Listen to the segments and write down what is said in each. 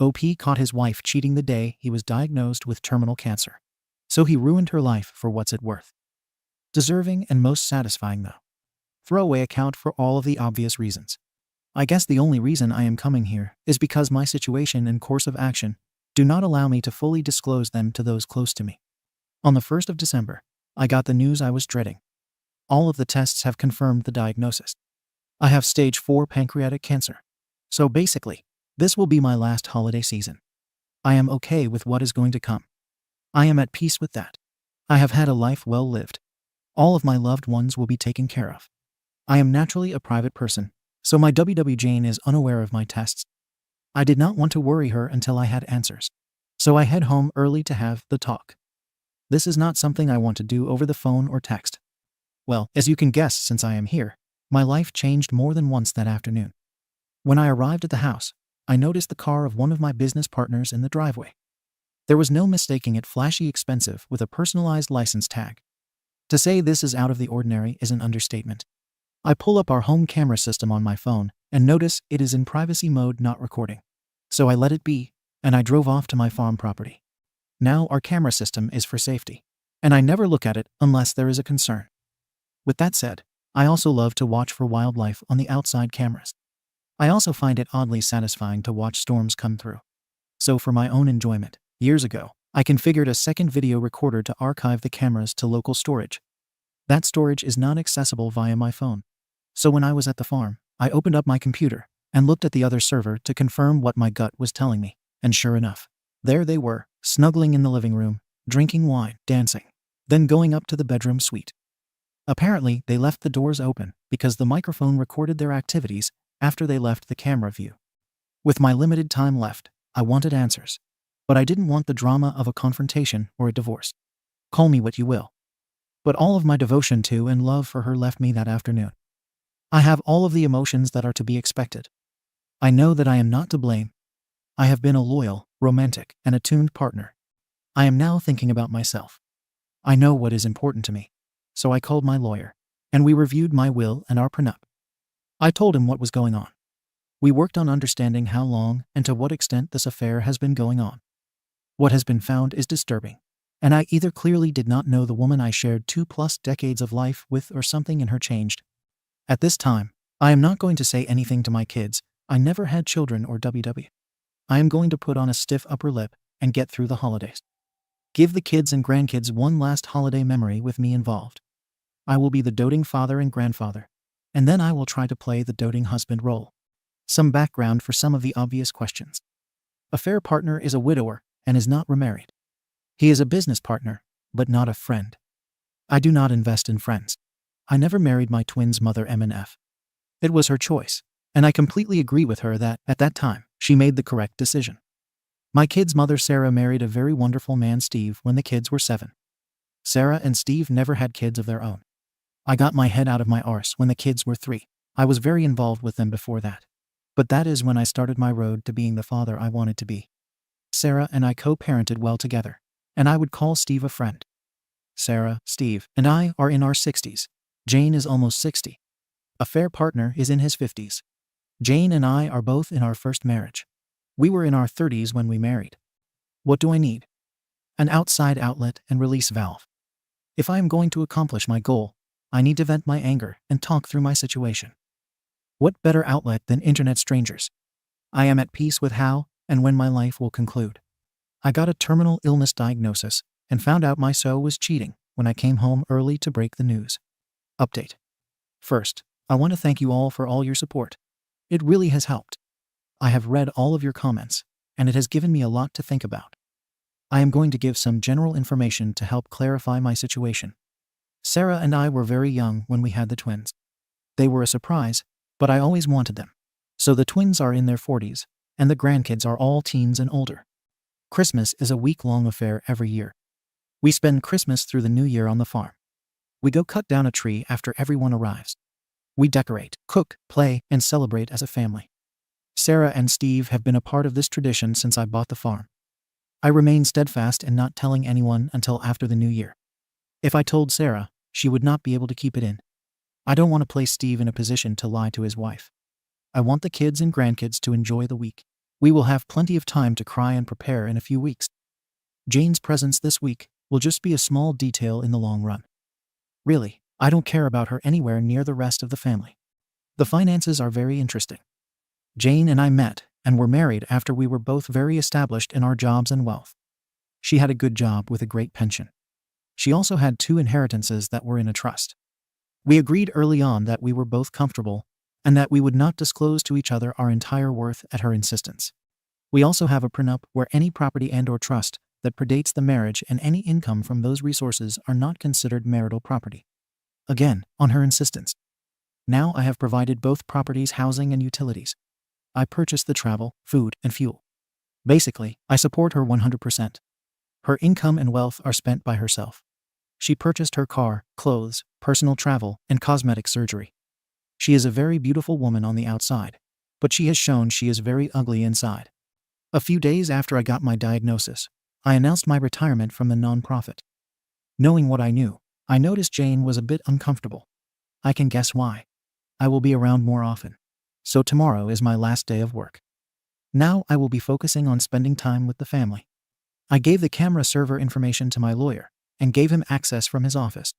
OP caught his wife cheating the day he was diagnosed with terminal cancer. So he ruined her life for what's it worth. Deserving and most satisfying though. Throwaway account for all of the obvious reasons. I guess the only reason I am coming here is because my situation and course of action do not allow me to fully disclose them to those close to me. On the 1st of December, I got the news I was dreading. All of the tests have confirmed the diagnosis. I have stage 4 pancreatic cancer. So basically, this will be my last holiday season. I am okay with what is going to come. I am at peace with that. I have had a life well lived. All of my loved ones will be taken care of. I am naturally a private person, so my WW Jane is unaware of my tests. I did not want to worry her until I had answers. So I head home early to have the talk. This is not something I want to do over the phone or text. Well, as you can guess, since I am here, my life changed more than once that afternoon. When I arrived at the house, I noticed the car of one of my business partners in the driveway. There was no mistaking it flashy expensive with a personalized license tag. To say this is out of the ordinary is an understatement. I pull up our home camera system on my phone and notice it is in privacy mode, not recording. So I let it be, and I drove off to my farm property. Now our camera system is for safety, and I never look at it unless there is a concern. With that said, I also love to watch for wildlife on the outside cameras. I also find it oddly satisfying to watch storms come through. So for my own enjoyment, years ago, I configured a second video recorder to archive the cameras to local storage. That storage is not accessible via my phone. So when I was at the farm, I opened up my computer and looked at the other server to confirm what my gut was telling me, and sure enough, there they were, snuggling in the living room, drinking wine, dancing, then going up to the bedroom suite. Apparently, they left the doors open because the microphone recorded their activities after they left the camera view. With my limited time left, I wanted answers, but I didn't want the drama of a confrontation or a divorce. Call me what you will. But all of my devotion to and love for her left me that afternoon. I have all of the emotions that are to be expected. I know that I am not to blame. I have been a loyal, romantic, and attuned partner. I am now thinking about myself. I know what is important to me. So I called my lawyer, and we reviewed my will and our prenup. I told him what was going on. We worked on understanding how long and to what extent this affair has been going on. What has been found is disturbing, and I either clearly did not know the woman I shared 2+ decades of life with, or something in her changed. At this time, I am not going to say anything to my kids. I never had children or WW. I am going to put on a stiff upper lip and get through the holidays. Give the kids and grandkids one last holiday memory with me involved. I will be the doting father and grandfather, and then I will try to play the doting husband role. Some background for some of the obvious questions. Affair partner is a widower and is not remarried. He is a business partner, but not a friend. I do not invest in friends. I never married my twins' mother MNF. It was her choice, and I completely agree with her that, at that time, she made the correct decision. My kids' mother Sarah married a very wonderful man Steve when the kids were 7. Sarah and Steve never had kids of their own. I got my head out of my arse when the kids were 3. I was very involved with them before that. But that is when I started my road to being the father I wanted to be. Sarah and I co-parented well together, and I would call Steve a friend. Sarah, Steve, and I are in our 60s. Jane is almost 60. Affair partner is in his 50s. Jane and I are both in our first marriage. We were in our 30s when we married. What do I need? An outside outlet and release valve. If I am going to accomplish my goal, I need to vent my anger and talk through my situation. What better outlet than internet strangers? I am at peace with how and when my life will conclude. I got a terminal illness diagnosis and found out my SO was cheating when I came home early to break the news. Update. First, I want to thank you all for all your support. It really has helped. I have read all of your comments, and it has given me a lot to think about. I am going to give some general information to help clarify my situation. Sarah and I were very young when we had the twins. They were a surprise, but I always wanted them. So the twins are in their 40s, and the grandkids are all teens and older. Christmas is a week-long affair every year. We spend Christmas through the New Year on the farm. We go cut down a tree after everyone arrives. We decorate, cook, play, and celebrate as a family. Sarah and Steve have been a part of this tradition since I bought the farm. I remain steadfast in not telling anyone until after the New Year. If I told Sarah, she would not be able to keep it in. I don't want to place Steve in a position to lie to his wife. I want the kids and grandkids to enjoy the week. We will have plenty of time to cry and prepare in a few weeks. Jane's presence this week will just be a small detail in the long run. Really, I don't care about her anywhere near the rest of the family. The finances are very interesting. Jane and I met and were married after we were both very established in our jobs and wealth. She had a good job with a great pension. She also had 2 inheritances that were in a trust. We agreed early on that we were both comfortable and that we would not disclose to each other our entire worth at her insistence. We also have a prenup where any property and/or trust that predates the marriage and any income from those resources are not considered marital property. Again, on her insistence. Now I have provided both properties, housing, and utilities. I purchased the travel, food, and fuel. Basically, I support her 100%. Her income and wealth are spent by herself. She purchased her car, clothes, personal travel, and cosmetic surgery. She is a very beautiful woman on the outside, but she has shown she is very ugly inside. A few days after I got my diagnosis, I announced my retirement from the nonprofit. Knowing what I knew, I noticed Jane was a bit uncomfortable. I can guess why. I will be around more often. So tomorrow is my last day of work. Now I will be focusing on spending time with the family. I gave the camera server information to my lawyer and gave him access from his office.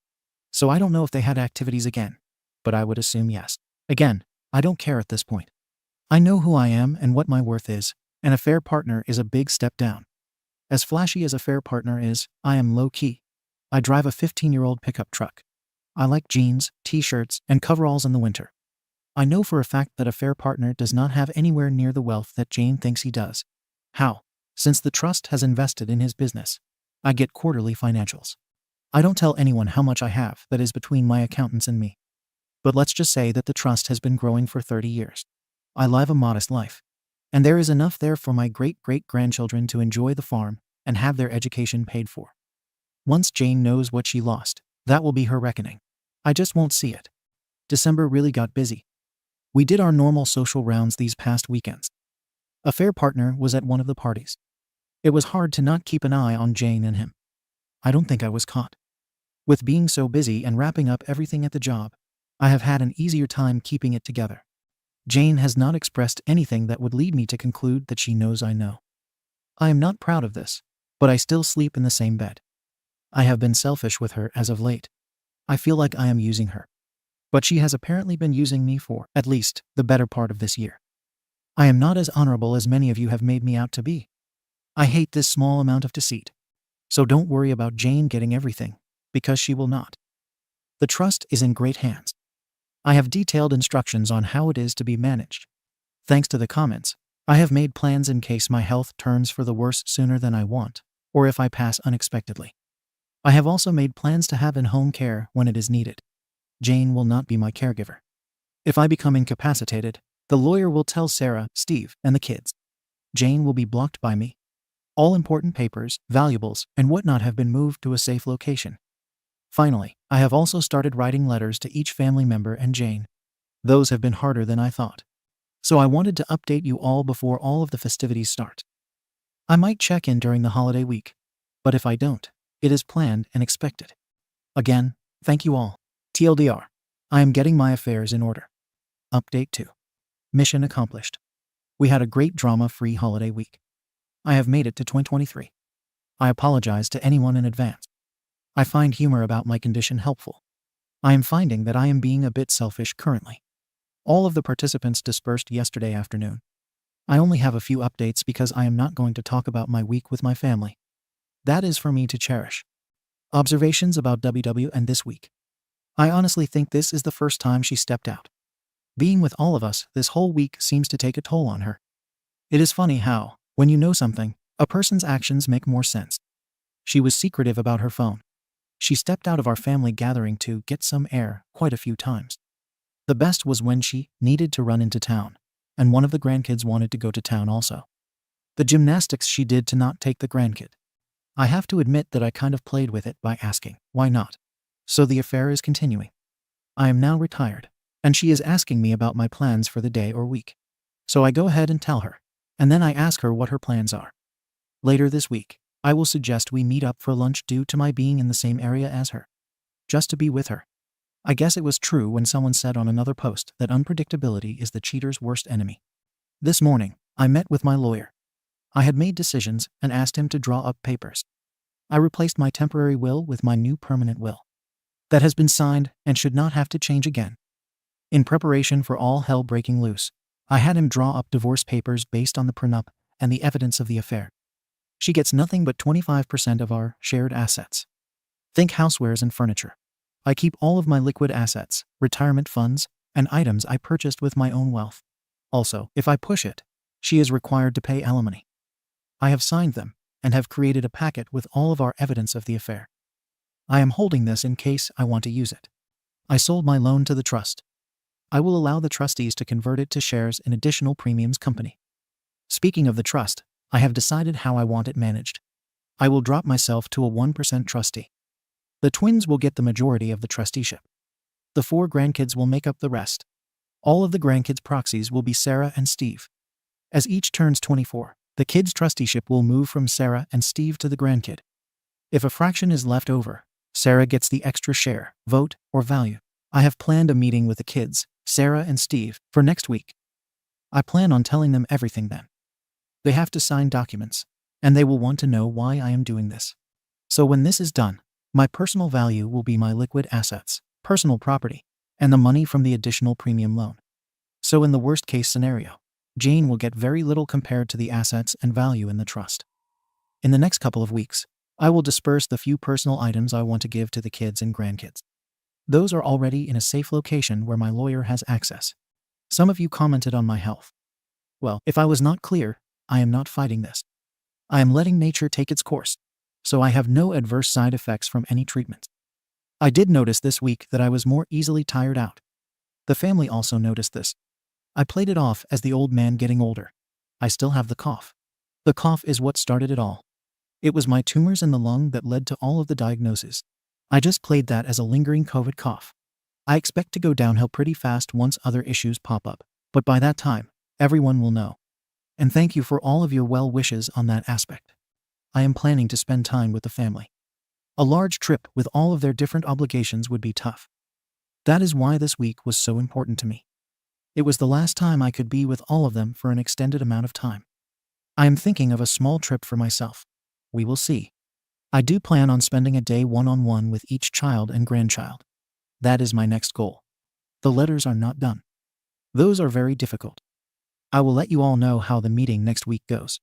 So I don't know if they had activities again, but I would assume yes. Again, I don't care at this point. I know who I am and what my worth is, and a fair partner is a big step down. As flashy as a fair partner is, I am low-key. I drive a 15-year-old pickup truck. I like jeans, t-shirts, and coveralls in the winter. I know for a fact that a fair partner does not have anywhere near the wealth that Jane thinks he does. How? Since the trust has invested in his business, I get quarterly financials. I don't tell anyone how much I have, that is between my accountants and me. But let's just say that the trust has been growing for 30 years. I live a modest life. And there is enough there for my great-great-grandchildren to enjoy the farm and have their education paid for. Once Jane knows what she lost, that will be her reckoning. I just won't see it. December really got busy. We did our normal social rounds these past weekends. A fair partner was at one of the parties. It was hard to not keep an eye on Jane and him. I don't think I was caught. With being so busy and wrapping up everything at the job, I have had an easier time keeping it together. Jane has not expressed anything that would lead me to conclude that she knows I know. I am not proud of this, but I still sleep in the same bed. I have been selfish with her as of late. I feel like I am using her. But she has apparently been using me for, at least, the better part of this year. I am not as honorable as many of you have made me out to be. I hate this small amount of deceit. So don't worry about Jane getting everything, because she will not. The trust is in great hands. I have detailed instructions on how it is to be managed. Thanks to the comments, I have made plans in case my health turns for the worse sooner than I want, or if I pass unexpectedly. I have also made plans to have in-home care when it is needed. Jane will not be my caregiver. If I become incapacitated, the lawyer will tell Sarah, Steve, and the kids. Jane will be blocked by me. All important papers, valuables, and whatnot have been moved to a safe location. Finally, I have also started writing letters to each family member and Jane. Those have been harder than I thought. So I wanted to update you all before all of the festivities start. I might check in during the holiday week, but if I don't, it is planned and expected. Again, thank you all. TLDR, I am getting my affairs in order. Update 2. Mission accomplished. We had a great drama-free holiday week. I have made it to 2023. I apologize to anyone in advance. I find humor about my condition helpful. I am finding that I am being a bit selfish currently. All of the participants dispersed yesterday afternoon. I only have a few updates because I am not going to talk about my week with my family. That is for me to cherish. Observations about WW and this week. I honestly think this is the first time she stepped out. Being with all of us this whole week seems to take a toll on her. It is funny how, when you know something, a person's actions make more sense. She was secretive about her phone. She stepped out of our family gathering to get some air quite a few times. The best was when she needed to run into town, and one of the grandkids wanted to go to town also. The gymnastics she did to not take the grandkid. I have to admit that I kind of played with it by asking, why not? So the affair is continuing. I am now retired, and she is asking me about my plans for the day or week. So I go ahead and tell her, and then I ask her what her plans are. Later this week, I will suggest we meet up for lunch due to my being in the same area as her. Just to be with her. I guess it was true when someone said on another post that unpredictability is the cheater's worst enemy. This morning, I met with my lawyer. I had made decisions and asked him to draw up papers. I replaced my temporary will with my new permanent will. That has been signed and should not have to change again. In preparation for all hell breaking loose, I had him draw up divorce papers based on the prenup and the evidence of the affair. She gets nothing but 25% of our shared assets. Think housewares and furniture. I keep all of my liquid assets, retirement funds, and items I purchased with my own wealth. Also, if I push it, she is required to pay alimony. I have signed them and have created a packet with all of our evidence of the affair. I am holding this in case I want to use it. I sold my loan to the trust. I will allow the trustees to convert it to shares in additional premiums company. Speaking of the trust, I have decided how I want it managed. I will drop myself to a 1% trustee. The twins will get the majority of the trusteeship. The 4 grandkids will make up the rest. All of the grandkids' proxies will be Sarah and Steve. As each turns 24, the kids' trusteeship will move from Sarah and Steve to the grandkid. If a fraction is left over, Sarah gets the extra share, vote, or value. I have planned a meeting with the kids, Sarah and Steve, for next week. I plan on telling them everything then. They have to sign documents, and they will want to know why I am doing this. So when this is done, my personal value will be my liquid assets, personal property, and the money from the additional premium loan. So in the worst case scenario, Jane will get very little compared to the assets and value in the trust. In the next couple of weeks, I will disperse the few personal items I want to give to the kids and grandkids. Those are already in a safe location where my lawyer has access. Some of you commented on my health. Well, if I was not clear, I am not fighting this. I am letting nature take its course, so I have no adverse side effects from any treatment. I did notice this week that I was more easily tired out. The family also noticed this. I played it off as the old man getting older. I still have the cough. The cough is what started it all. It was my tumors in the lung that led to all of the diagnoses. I just played that as a lingering COVID cough. I expect to go downhill pretty fast once other issues pop up, but by that time, everyone will know. And thank you for all of your well wishes on that aspect. I am planning to spend time with the family. A large trip with all of their different obligations would be tough. That is why this week was so important to me. It was the last time I could be with all of them for an extended amount of time. I am thinking of a small trip for myself. We will see. I do plan on spending a day one-on-one with each child and grandchild. That is my next goal. The letters are not done. Those are very difficult. I will let you all know how the meeting next week goes.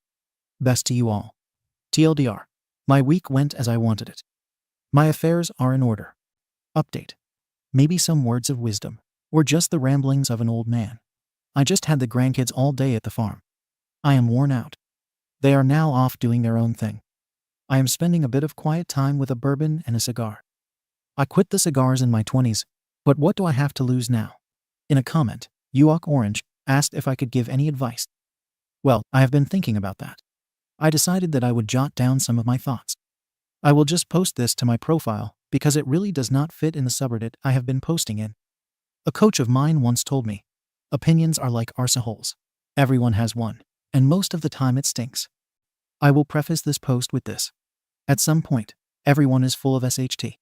Best to you all. TLDR. My week went as I wanted it. My affairs are in order. Update. Maybe some words of wisdom, or just the ramblings of an old man. I just had the grandkids all day at the farm. I am worn out. They are now off doing their own thing. I am spending a bit of quiet time with a bourbon and a cigar. I quit the cigars in my 20s, but what do I have to lose now? In a comment, Uok Orange asked if I could give any advice. Well, I have been thinking about that. I decided that I would jot down some of my thoughts. I will just post this to my profile because it really does not fit in the subreddit I have been posting in. A coach of mine once told me, opinions are like arse holes. Everyone has one, and most of the time it stinks. I will preface this post with this. At some point, everyone is full of SHT.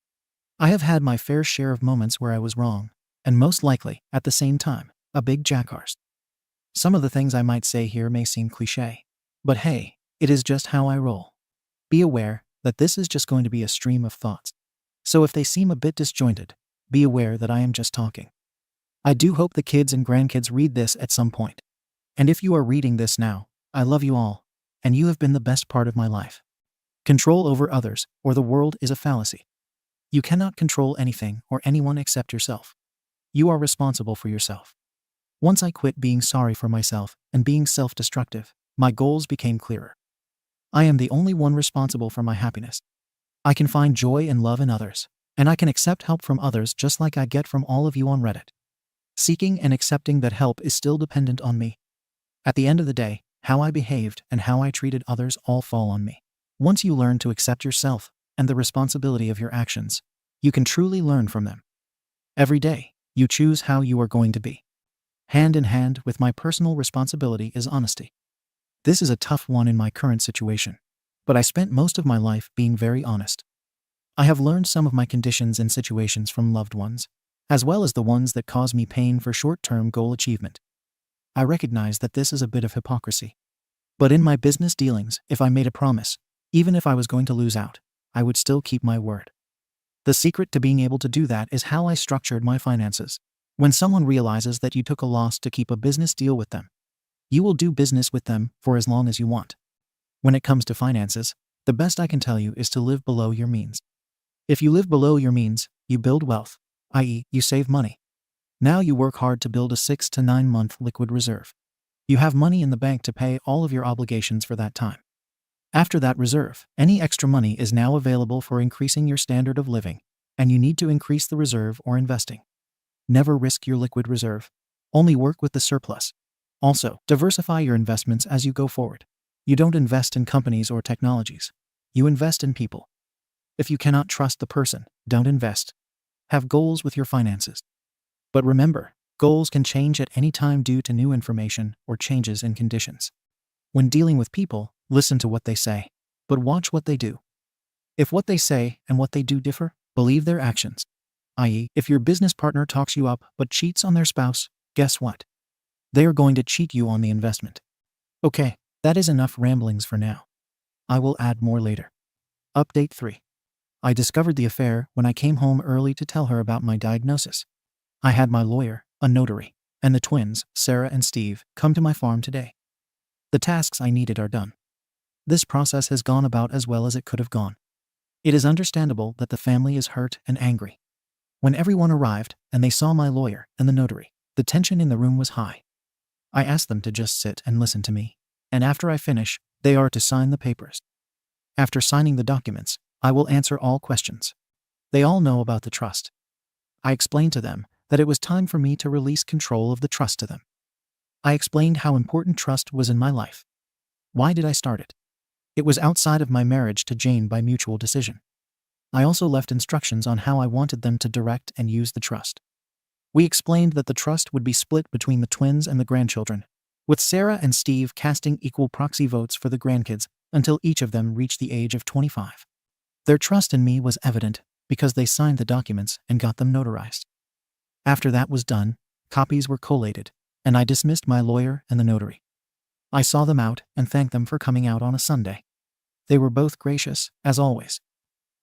I have had my fair share of moments where I was wrong, and most likely, at the same time, a big jackass. Some of the things I might say here may seem cliché, but hey, it is just how I roll. Be aware that this is just going to be a stream of thoughts. So if they seem a bit disjointed, be aware that I am just talking. I do hope the kids and grandkids read this at some point. And if you are reading this now, I love you all, and you have been the best part of my life. Control over others or the world is a fallacy. You cannot control anything or anyone except yourself. You are responsible for yourself. Once I quit being sorry for myself and being self-destructive, my goals became clearer. I am the only one responsible for my happiness. I can find joy and love in others, and I can accept help from others just like I get from all of you on Reddit. Seeking and accepting that help is still dependent on me. At the end of the day, how I behaved and how I treated others all fall on me. Once you learn to accept yourself and the responsibility of your actions, you can truly learn from them. Every day, you choose how you are going to be. Hand in hand with my personal responsibility is honesty. This is a tough one in my current situation, but I spent most of my life being very honest. I have learned some of my conditions and situations from loved ones, as well as the ones that cause me pain for short-term goal achievement. I recognize that this is a bit of hypocrisy. But in my business dealings, if I made a promise, even if I was going to lose out, I would still keep my word. The secret to being able to do that is how I structured my finances. When someone realizes that you took a loss to keep a business deal with them, you will do business with them for as long as you want. When it comes to finances, the best I can tell you is to live below your means. If you live below your means, you build wealth, i.e., you save money. Now you work hard to build a 6 to 9 month liquid reserve. You have money in the bank to pay all of your obligations for that time. After that reserve, any extra money is now available for increasing your standard of living, and you need to increase the reserve or investing. Never risk your liquid reserve. Only work with the surplus. Also, diversify your investments as you go forward. You don't invest in companies or technologies. You invest in people. If you cannot trust the person, don't invest. Have goals with your finances. But remember, goals can change at any time due to new information or changes in conditions. When dealing with people, listen to what they say, but watch what they do. If what they say and what they do differ, believe their actions. I.e., if your business partner talks you up but cheats on their spouse, guess what? They are going to cheat you on the investment. Okay, that is enough ramblings for now. I will add more later. Update 3. I discovered the affair when I came home early to tell her about my diagnosis. I had my lawyer, a notary, and the twins, Sarah and Steve, come to my farm today. The tasks I needed are done. This process has gone about as well as it could have gone. It is understandable that the family is hurt and angry. When everyone arrived and they saw my lawyer and the notary, the tension in the room was high. I asked them to just sit and listen to me, and after I finish, they are to sign the papers. After signing the documents, I will answer all questions. They all know about the trust. I explained to them that it was time for me to release control of the trust to them. I explained how important trust was in my life. Why did I start it? It was outside of my marriage to Jane by mutual decision. I also left instructions on how I wanted them to direct and use the trust. We explained that the trust would be split between the twins and the grandchildren, with Sarah and Steve casting equal proxy votes for the grandkids until each of them reached the age of 25. Their trust in me was evident because they signed the documents and got them notarized. After that was done, copies were collated, and I dismissed my lawyer and the notary. I saw them out and thanked them for coming out on a Sunday. They were both gracious, as always.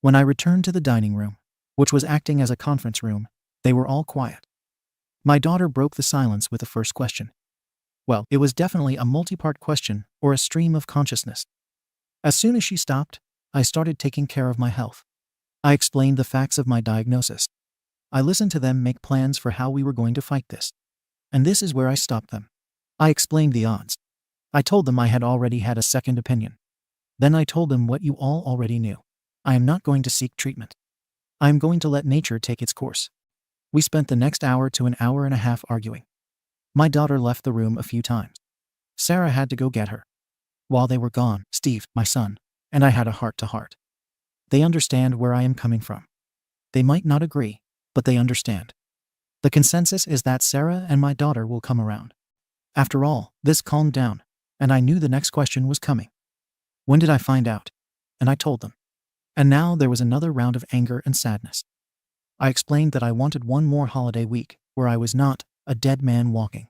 When I returned to the dining room, which was acting as a conference room, they were all quiet. My daughter broke the silence with the first question. Well, it was definitely a multi-part question or a stream of consciousness. As soon as she stopped, I started taking care of my health. I explained the facts of my diagnosis. I listened to them make plans for how we were going to fight this. And this is where I stopped them. I explained the odds. I told them I had already had a second opinion. Then I told them what you all already knew. I am not going to seek treatment. I am going to let nature take its course. We spent the next hour to an hour and a half arguing. My daughter left the room a few times. Sarah had to go get her. While they were gone, Steve, my son, and I had a heart-to-heart. They understand where I am coming from. They might not agree, but they understand. The consensus is that Sarah and my daughter will come around. After all, this calmed down, and I knew the next question was coming. When did I find out? And I told them. And now there was another round of anger and sadness. I explained that I wanted one more holiday week where I was not a dead man walking.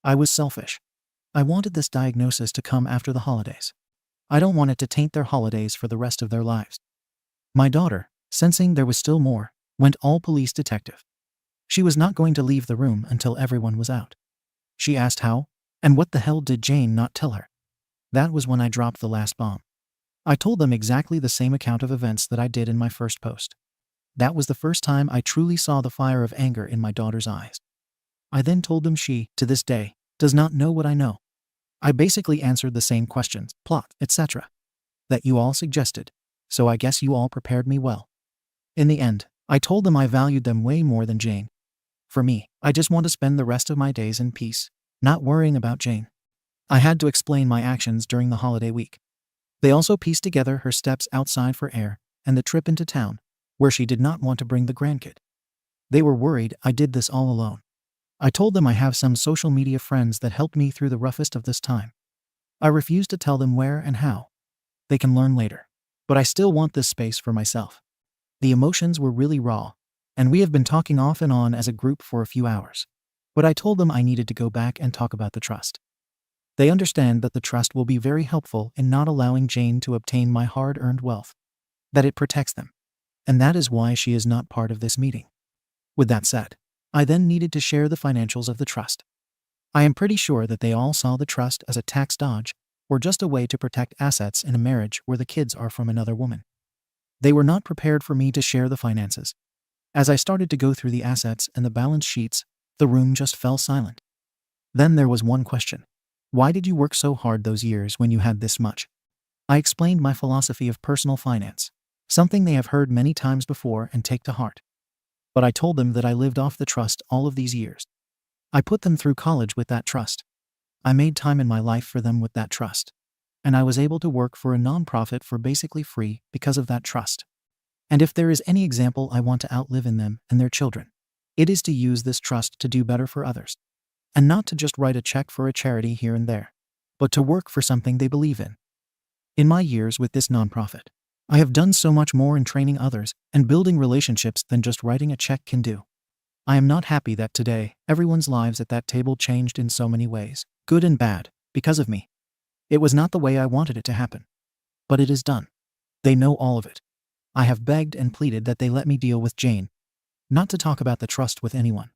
I was selfish. I wanted this diagnosis to come after the holidays. I don't want it to taint their holidays for the rest of their lives. My daughter, sensing there was still more, went all police detective. She was not going to leave the room until everyone was out. She asked how, and what the hell did Jane not tell her? That was when I dropped the last bomb. I told them exactly the same account of events that I did in my first post. That was the first time I truly saw the fire of anger in my daughter's eyes. I then told them she, to this day, does not know what I know. I basically answered the same questions, plot, etc. that you all suggested, so I guess you all prepared me well. In the end, I told them I valued them way more than Jane. For me, I just want to spend the rest of my days in peace, not worrying about Jane. I had to explain my actions during the holiday week. They also pieced together her steps outside for air and the trip into town, where she did not want to bring the grandkid. They were worried I did this all alone. I told them I have some social media friends that helped me through the roughest of this time. I refused to tell them where and how. They can learn later. But I still want this space for myself. The emotions were really raw, and we have been talking off and on as a group for a few hours. But I told them I needed to go back and talk about the trust. They understand that the trust will be very helpful in not allowing Jane to obtain my hard-earned wealth, that it protects them, and that is why she is not part of this meeting. With that said, I then needed to share the financials of the trust. I am pretty sure that they all saw the trust as a tax dodge or just a way to protect assets in a marriage where the kids are from another woman. They were not prepared for me to share the finances. As I started to go through the assets and the balance sheets, the room just fell silent. Then there was one question. Why did you work so hard those years when you had this much? I explained my philosophy of personal finance, something they have heard many times before and take to heart. But I told them that I lived off the trust all of these years. I put them through college with that trust. I made time in my life for them with that trust. And I was able to work for a nonprofit for basically free because of that trust. And if there is any example I want to outlive in them and their children, it is to use this trust to do better for others. And not to just write a check for a charity here and there, but to work for something they believe in. In my years with this nonprofit, I have done so much more in training others and building relationships than just writing a check can do. I am not happy that today, everyone's lives at that table changed in so many ways, good and bad, because of me. It was not the way I wanted it to happen. But it is done. They know all of it. I have begged and pleaded that they let me deal with Jane, not to talk about the trust with anyone.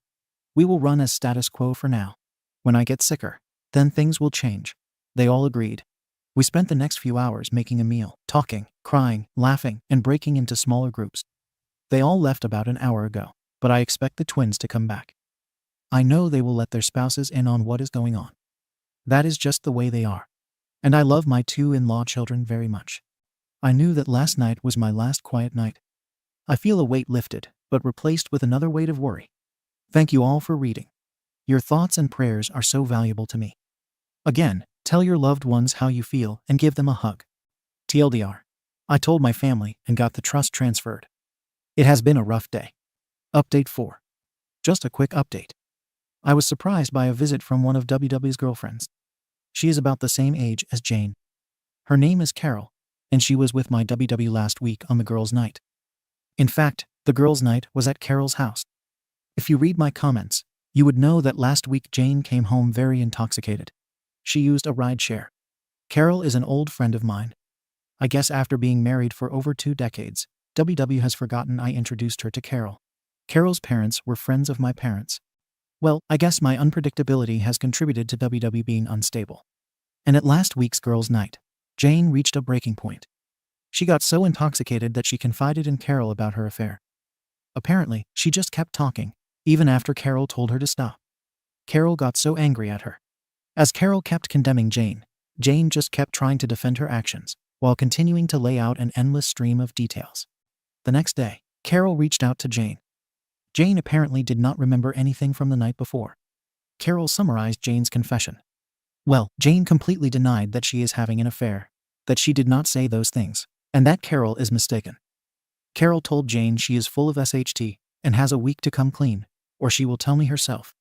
We will run as status quo for now. When I get sicker, then things will change. They all agreed. We spent the next few hours making a meal, talking, crying, laughing, and breaking into smaller groups. They all left about an hour ago, but I expect the twins to come back. I know they will let their spouses in on what is going on. That is just the way they are. And I love my two in-law children very much. I knew that last night was my last quiet night. I feel a weight lifted, but replaced with another weight of worry. Thank you all for reading. Your thoughts and prayers are so valuable to me. Again, tell your loved ones how you feel and give them a hug. TLDR. I told my family and got the trust transferred. It has been a rough day. Update 4. Just a quick update. I was surprised by a visit from one of WW's girlfriends. She is about the same age as Jane. Her name is Carol, and she was with my WW last week on the girls' night. In fact, the girls' night was at Carol's house. If you read my comments, you would know that last week Jane came home very intoxicated. She used a rideshare. Carol is an old friend of mine. I guess after being married for over 2 decades, WW has forgotten I introduced her to Carol. Carol's parents were friends of my parents. Well, I guess my unpredictability has contributed to WW being unstable. And at last week's girls' night, Jane reached a breaking point. She got so intoxicated that she confided in Carol about her affair. Apparently, she just kept talking, even after Carol told her to stop. Carol got so angry at her. As Carol kept condemning Jane, Jane just kept trying to defend her actions, while continuing to lay out an endless stream of details. The next day, Carol reached out to Jane. Jane apparently did not remember anything from the night before. Carol summarized Jane's confession. Well, Jane completely denied that she is having an affair, that she did not say those things, and that Carol is mistaken. Carol told Jane she is full of SHT and has a week to come clean, or she will tell me herself.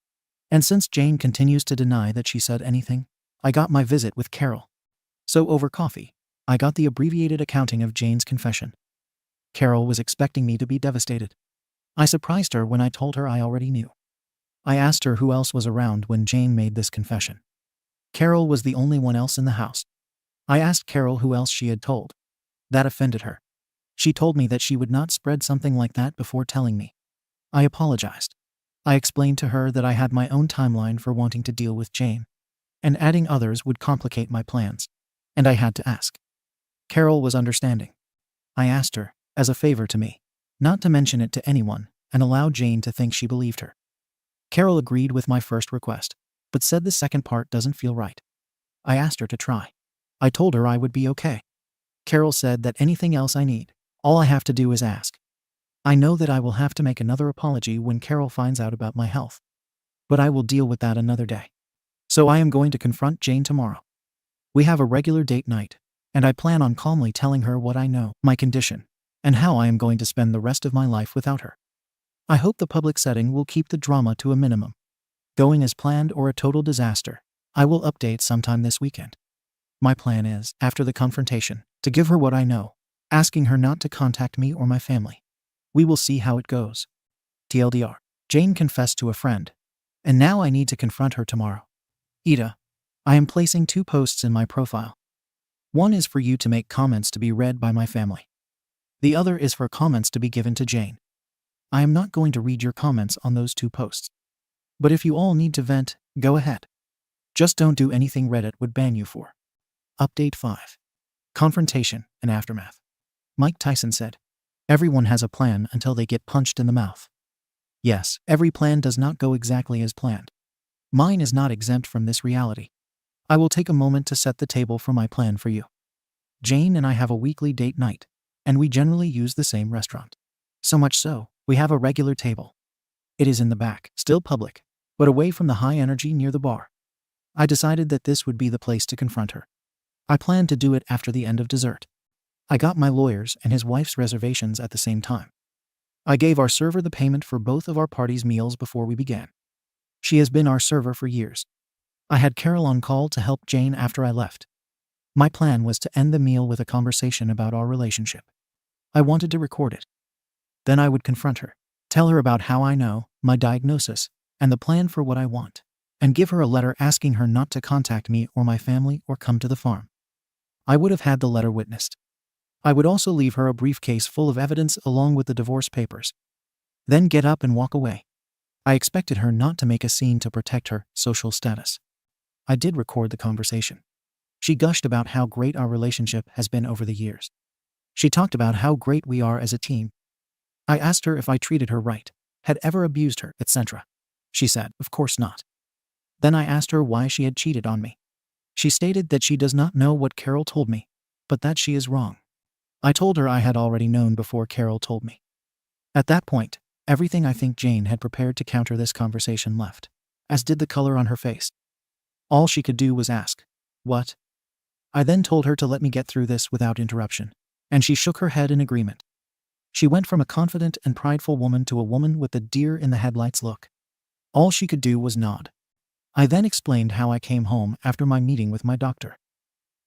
And since Jane continues to deny that she said anything, I got my visit with Carol. So over coffee, I got the abbreviated accounting of Jane's confession. Carol was expecting me to be devastated. I surprised her when I told her I already knew. I asked her who else was around when Jane made this confession. Carol was the only one else in the house. I asked Carol who else she had told. That offended her. She told me that she would not spread something like that before telling me. I apologized. I explained to her that I had my own timeline for wanting to deal with Jane, and adding others would complicate my plans, and I had to ask. Carol was understanding. I asked her, as a favor to me, not to mention it to anyone and allow Jane to think she believed her. Carol agreed with my first request, but said the second part doesn't feel right. I asked her to try. I told her I would be okay. Carol said that anything else I need, all I have to do is ask. I know that I will have to make another apology when Carol finds out about my health, but I will deal with that another day. So I am going to confront Jane tomorrow. We have a regular date night, and I plan on calmly telling her what I know, my condition, and how I am going to spend the rest of my life without her. I hope the public setting will keep the drama to a minimum. Going as planned or a total disaster, I will update sometime this weekend. My plan is, after the confrontation, to give her what I know, asking her not to contact me or my family. We will see how it goes. TLDR. Jane confessed to a friend, And now I need to confront her tomorrow. Ida, I am placing 2 posts in my profile. One is for you to make comments to be read by my family. The other is for comments to be given to Jane. I am not going to read your comments on those 2 posts. But if you all need to vent, go ahead. Just don't do anything Reddit would ban you for. Update 5. Confrontation and aftermath. Mike Tyson said, "Everyone has a plan until they get punched in the mouth." Yes, every plan does not go exactly as planned. Mine is not exempt from this reality. I will take a moment to set the table for my plan for you. Jane and I have a weekly date night, and we generally use the same restaurant. So much so, we have a regular table. It is in the back, still public, but away from the high energy near the bar. I decided that this would be the place to confront her. I planned to do it after the end of dessert. I got my lawyer's and his wife's reservations at the same time. I gave our server the payment for both of our party's meals before we began. She has been our server for years. I had Carol on call to help Jane after I left. My plan was to end the meal with a conversation about our relationship. I wanted to record it. Then I would confront her, tell her about how I know, my diagnosis, and the plan for what I want, and give her a letter asking her not to contact me or my family or come to the farm. I would have had the letter witnessed. I would also leave her a briefcase full of evidence along with the divorce papers. Then get up and walk away. I expected her not to make a scene to protect her social status. I did record the conversation. She gushed about how great our relationship has been over the years. She talked about how great we are as a team. I asked her if I treated her right, had ever abused her, etc. She said, of course not. Then I asked her why she had cheated on me. She stated that she does not know what Carol told me, but that she is wrong. I told her I had already known before Carol told me. At that point, everything I think Jane had prepared to counter this conversation left, as did the color on her face. All she could do was ask, "What?" I then told her to let me get through this without interruption, and she shook her head in agreement. She went from a confident and prideful woman to a woman with the deer in the headlights look. All she could do was nod. I then explained how I came home after my meeting with my doctor.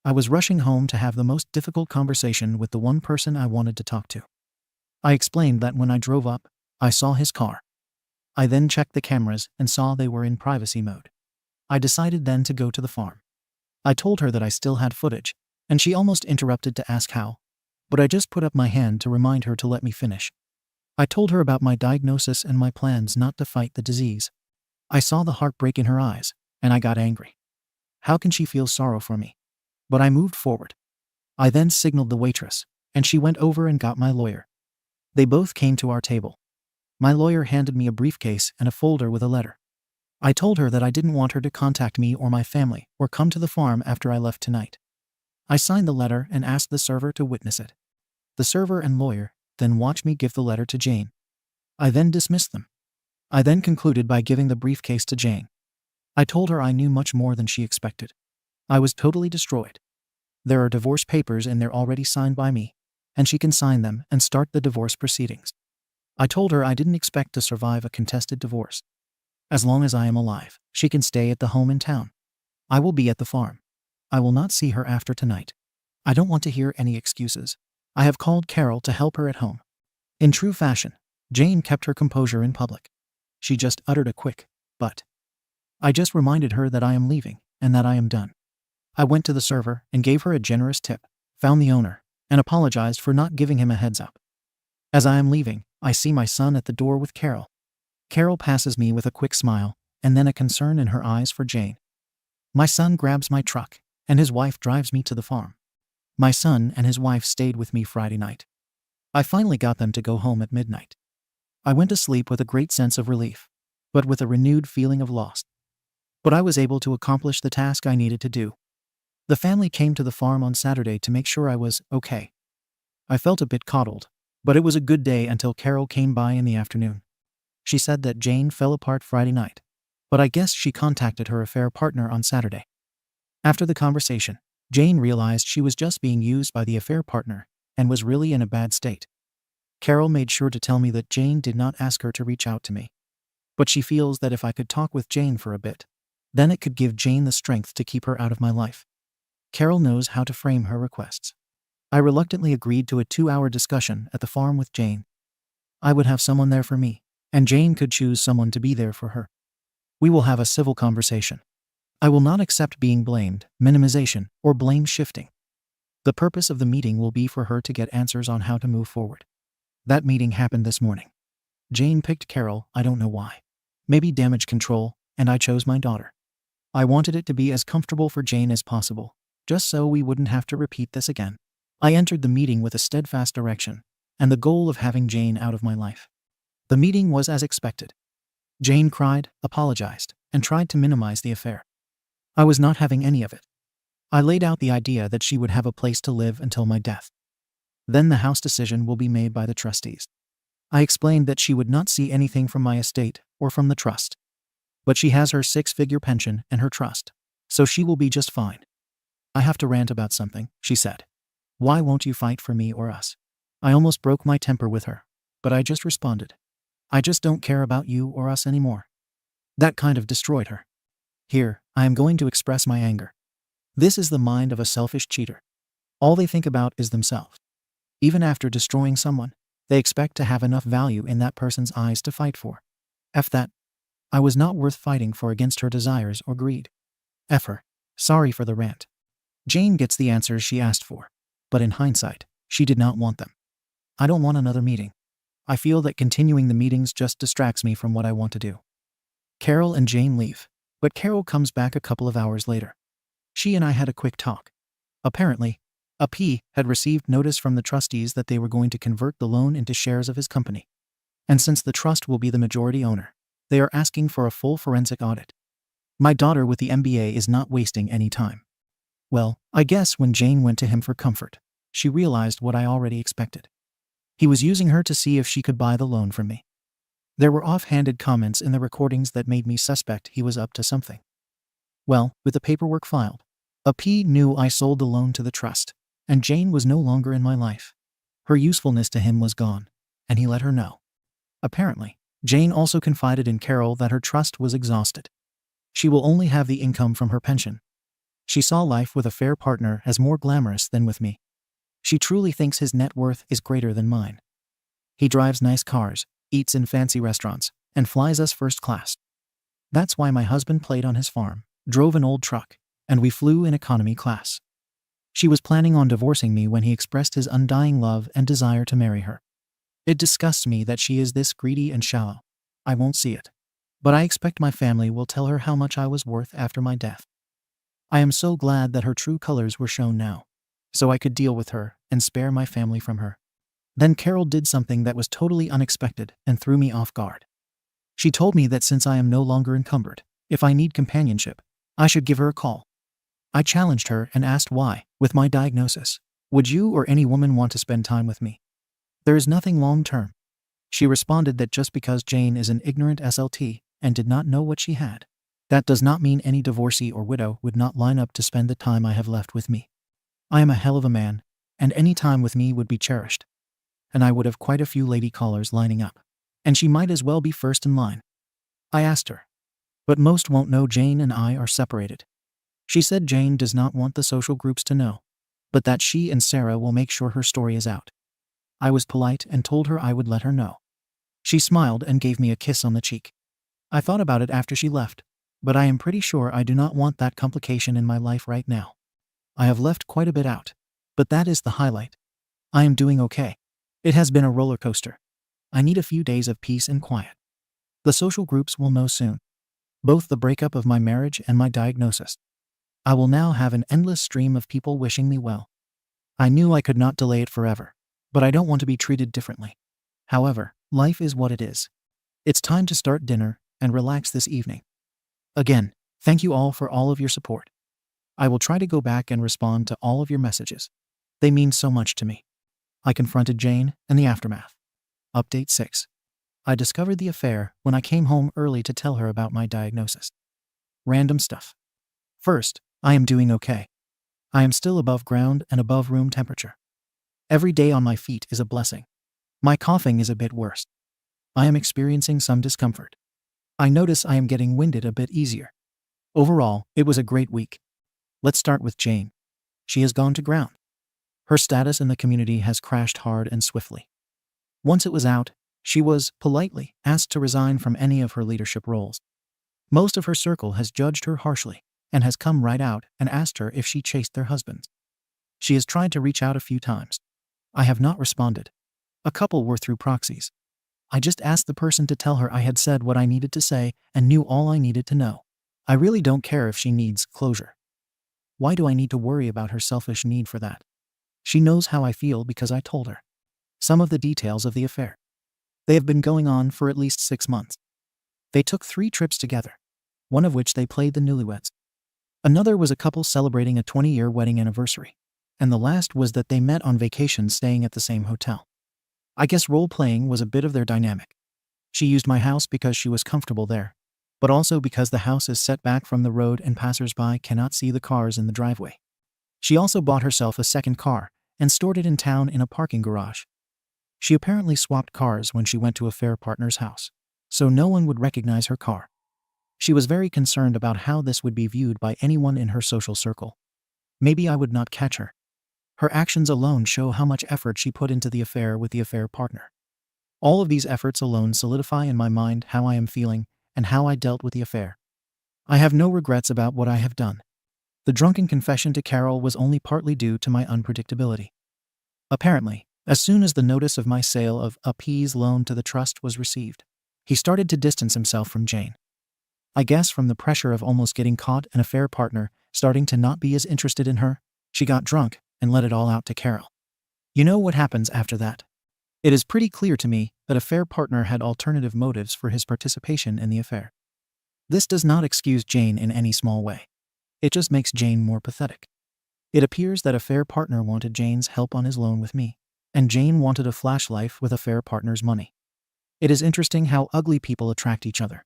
I was rushing home to have the most difficult conversation with the one person I wanted to talk to. I explained that when I drove up, I saw his car. I then checked the cameras and saw they were in privacy mode. I decided then to go to the farm. I told her that I still had footage, and she almost interrupted to ask how, but I just put up my hand to remind her to let me finish. I told her about my diagnosis and my plans not to fight the disease. I saw the heartbreak in her eyes, and I got angry. How can she feel sorrow for me? But I moved forward. I then signaled the waitress, and she went over and got my lawyer. They both came to our table. My lawyer handed me a briefcase and a folder with a letter. I told her that I didn't want her to contact me or my family or come to the farm after I left tonight. I signed the letter and asked the server to witness it. The server and lawyer then watched me give the letter to Jane. I then dismissed them. I then concluded by giving the briefcase to Jane. I told her I knew much more than she expected. I was totally destroyed. There are divorce papers in there already signed by me, and she can sign them and start the divorce proceedings. I told her I didn't expect to survive a contested divorce. As long as I am alive, she can stay at the home in town. I will be at the farm. I will not see her after tonight. I don't want to hear any excuses. I have called Carol to help her at home. In true fashion, Jane kept her composure in public. She just uttered a quick, "But." I just reminded her that I am leaving, and that I am done. I went to the server and gave her a generous tip, found the owner, and apologized for not giving him a heads up. As I am leaving, I see my son at the door with Carol. Carol passes me with a quick smile, and then a concern in her eyes for Jane. My son grabs my truck, and his wife drives me to the farm. My son and his wife stayed with me Friday night. I finally got them to go home at midnight. I went to sleep with a great sense of relief, but with a renewed feeling of loss. But I was able to accomplish the task I needed to do. The family came to the farm on Saturday to make sure I was okay. I felt a bit coddled, but it was a good day until Carol came by in the afternoon. She said that Jane fell apart Friday night, but I guess she contacted her affair partner on Saturday. After the conversation, Jane realized she was just being used by the affair partner and was really in a bad state. Carol made sure to tell me that Jane did not ask her to reach out to me, but she feels that if I could talk with Jane for a bit, then it could give Jane the strength to keep her out of my life. Carol knows how to frame her requests. I reluctantly agreed to a 2-hour discussion at the farm with Jane. I would have someone there for me, and Jane could choose someone to be there for her. We will have a civil conversation. I will not accept being blamed, minimization, or blame shifting. The purpose of the meeting will be for her to get answers on how to move forward. That meeting happened this morning. Jane picked Carol, I don't know why. Maybe damage control, and I chose my daughter. I wanted it to be as comfortable for Jane as possible, just so we wouldn't have to repeat this again. I entered the meeting with a steadfast direction, and the goal of having Jane out of my life. The meeting was as expected. Jane cried, apologized, and tried to minimize the affair. I was not having any of it. I laid out the idea that she would have a place to live until my death. Then the house decision will be made by the trustees. I explained that she would not see anything from my estate or from the trust. But she has her 6-figure pension and her trust, so she will be just fine. I have to rant about something, she said. Why won't you fight for me or us? I almost broke my temper with her, but I just responded. I just don't care about you or us anymore. That kind of destroyed her. Here, I am going to express my anger. This is the mind of a selfish cheater. All they think about is themselves. Even after destroying someone, they expect to have enough value in that person's eyes to fight for. F that. I was not worth fighting for against her desires or greed. F her. Sorry for the rant. Jane gets the answers she asked for, but in hindsight, she did not want them. I don't want another meeting. I feel that continuing the meetings just distracts me from what I want to do. Carol and Jane leave, but Carol comes back a couple of hours later. She and I had a quick talk. Apparently, a P had received notice from the trustees that they were going to convert the loan into shares of his company. And since the trust will be the majority owner, they are asking for a full forensic audit. My daughter with the MBA is not wasting any time. Well, I guess when Jane went to him for comfort, she realized what I already expected. He was using her to see if she could buy the loan from me. There were offhanded comments in the recordings that made me suspect he was up to something. Well, with the paperwork filed, a P knew I sold the loan to the trust, and Jane was no longer in my life. Her usefulness to him was gone, and he let her know. Apparently, Jane also confided in Carol that her trust was exhausted. She will only have the income from her pension. She saw life with a fair partner as more glamorous than with me. She truly thinks his net worth is greater than mine. He drives nice cars, eats in fancy restaurants, and flies us first class. That's why my husband played on his farm, drove an old truck, and we flew in economy class. She was planning on divorcing me when he expressed his undying love and desire to marry her. It disgusts me that she is this greedy and shallow. I won't see it. But I expect my family will tell her how much I was worth after my death. I am so glad that her true colors were shown now, so I could deal with her and spare my family from her. Then Carol did something that was totally unexpected and threw me off guard. She told me that since I am no longer encumbered, if I need companionship, I should give her a call. I challenged her and asked why, with my diagnosis, would you or any woman want to spend time with me? There is nothing long-term. She responded that just because Jane is an ignorant SLT and did not know what she had, that does not mean any divorcee or widow would not line up to spend the time I have left with me. I am a hell of a man, and any time with me would be cherished. And I would have quite a few lady callers lining up, and she might as well be first in line. I asked her, but most won't know Jane and I are separated. She said Jane does not want the social groups to know, but that she and Sarah will make sure her story is out. I was polite and told her I would let her know. She smiled and gave me a kiss on the cheek. I thought about it after she left, but I am pretty sure I do not want that complication in my life right now. I have left quite a bit out, but that is the highlight. I am doing okay. It has been a roller coaster. I need a few days of peace and quiet. The social groups will know soon. Both the breakup of my marriage and my diagnosis. I will now have an endless stream of people wishing me well. I knew I could not delay it forever, but I don't want to be treated differently. However, life is what it is. It's time to start dinner and relax this evening. Again, thank you all for all of your support. I will try to go back and respond to all of your messages. They mean so much to me. I confronted Jane and the aftermath. Update 6. I discovered the affair when I came home early to tell her about my diagnosis. Random stuff. First, I am doing okay. I am still above ground and above room temperature. Every day on my feet is a blessing. My coughing is a bit worse. I am experiencing some discomfort. I notice I am getting winded a bit easier. Overall, it was a great week. Let's start with Jane. She has gone to ground. Her status in the community has crashed hard and swiftly. Once it was out, she was, politely, asked to resign from any of her leadership roles. Most of her circle has judged her harshly and has come right out and asked her if she chased their husbands. She has tried to reach out a few times. I have not responded. A couple were through proxies. I just asked the person to tell her I had said what I needed to say and knew all I needed to know. I really don't care if she needs closure. Why do I need to worry about her selfish need for that? She knows how I feel because I told her. Some of the details of the affair. They have been going on for at least 6 months. They took 3 trips together, one of which they played the newlyweds. Another was a couple celebrating a 20-year wedding anniversary. And the last was that they met on vacation staying at the same hotel. I guess role-playing was a bit of their dynamic. She used my house because she was comfortable there, but also because the house is set back from the road and passers-by cannot see the cars in the driveway. She also bought herself a second car and stored it in town in a parking garage. She apparently swapped cars when she went to a fair partner's house, so no one would recognize her car. She was very concerned about how this would be viewed by anyone in her social circle. Maybe I would not catch her. Her actions alone show how much effort she put into the affair with the affair partner. All of these efforts alone solidify in my mind how I am feeling and how I dealt with the affair. I have no regrets about what I have done. The drunken confession to Carol was only partly due to my unpredictability. Apparently, as soon as the notice of my sale of a P's loan to the trust was received, he started to distance himself from Jane. I guess from the pressure of almost getting caught, an affair partner starting to not be as interested in her, she got drunk and let it all out to Carol. You know what happens after that? It is pretty clear to me that affair partner had alternative motives for his participation in the affair. This does not excuse Jane in any small way. It just makes Jane more pathetic. It appears that affair partner wanted Jane's help on his loan with me, and Jane wanted a flash life with affair partner's money. It is interesting how ugly people attract each other.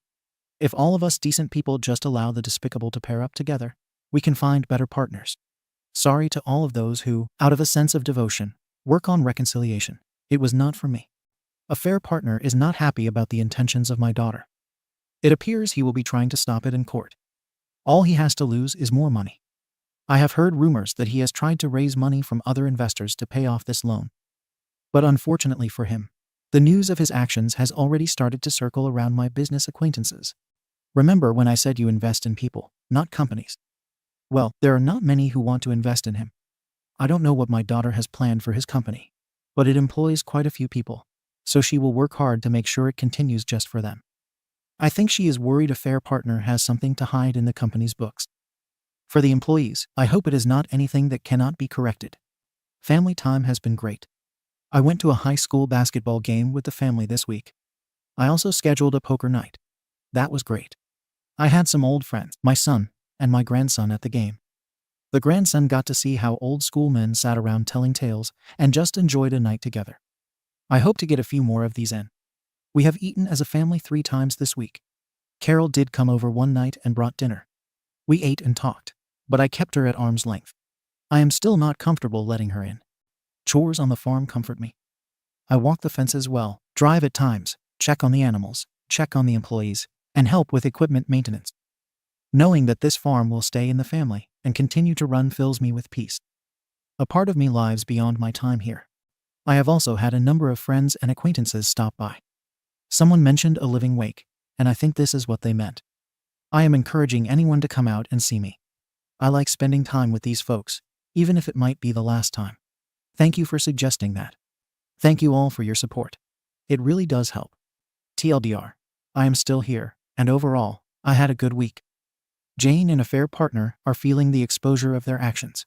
If all of us decent people just allow the despicable to pair up together, we can find better partners. Sorry to all of those who, out of a sense of devotion, work on reconciliation. It was not for me. Affair partner is not happy about the intentions of my daughter. It appears he will be trying to stop it in court. All he has to lose is more money. I have heard rumors that he has tried to raise money from other investors to pay off this loan. But unfortunately for him, the news of his actions has already started to circle around my business acquaintances. Remember when I said you invest in people, not companies? Well, there are not many who want to invest in him. I don't know what my daughter has planned for his company, but it employs quite a few people, so she will work hard to make sure it continues just for them. I think she is worried affair partner has something to hide in the company's books. For the employees, I hope it is not anything that cannot be corrected. Family time has been great. I went to a high school basketball game with the family this week. I also scheduled a poker night. That was great. I had some old friends, my son, and my grandson at the game. The grandson got to see how old school men sat around telling tales and just enjoyed a night together. I hope to get a few more of these in. We have eaten as a family 3 times this week. Carol did come over one night and brought dinner. We ate and talked, but I kept her at arm's length. I am still not comfortable letting her in. Chores on the farm comfort me. I walk the fences well, drive at times, check on the animals, check on the employees, and help with equipment maintenance. Knowing that this farm will stay in the family and continue to run fills me with peace. A part of me lives beyond my time here. I have also had a number of friends and acquaintances stop by. Someone mentioned a living wake, and I think this is what they meant. I am encouraging anyone to come out and see me. I like spending time with these folks, even if it might be the last time. Thank you for suggesting that. Thank you all for your support. It really does help. TLDR, I am still here, and overall, I had a good week. Jane and affair partner are feeling the exposure of their actions.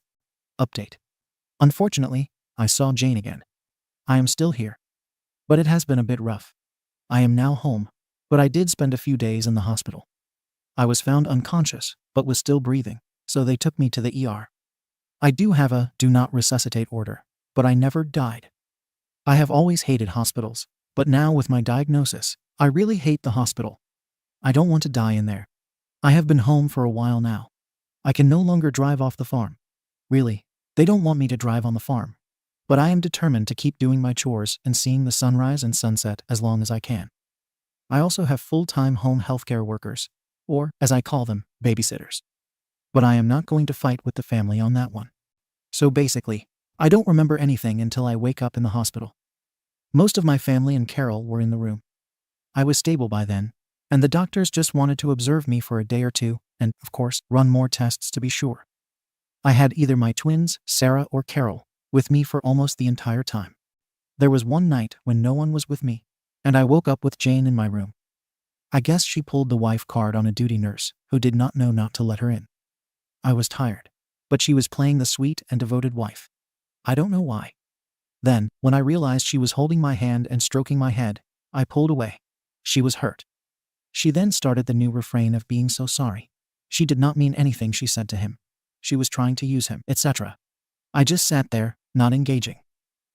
Update. Unfortunately, I saw Jane again. I am still here. But it has been a bit rough. I am now home, but I did spend a few days in the hospital. I was found unconscious, but was still breathing, so they took me to the ER. I do have a do not resuscitate order, but I never died. I have always hated hospitals, but now with my diagnosis, I really hate the hospital. I don't want to die in there. I have been home for a while now. I can no longer drive off the farm. Really, they don't want me to drive on the farm. But I am determined to keep doing my chores and seeing the sunrise and sunset as long as I can. I also have full-time home healthcare workers, or, as I call them, babysitters. But I am not going to fight with the family on that one. So basically, I don't remember anything until I wake up in the hospital. Most of my family and Carol were in the room. I was stable by then, And the doctors just wanted to observe me for a day or two and, of course, run more tests to be sure. I had either my twins, Sarah or Carol, with me for almost the entire time. There was one night when no one was with me, and I woke up with Jane in my room. I guess she pulled the wife card on a duty nurse who did not know not to let her in. I was tired, but she was playing the sweet and devoted wife. I don't know why. Then, when I realized she was holding my hand and stroking my head, I pulled away. She was hurt. She then started the new refrain of being so sorry. She did not mean anything she said to him. She was trying to use him, etc. I just sat there, not engaging.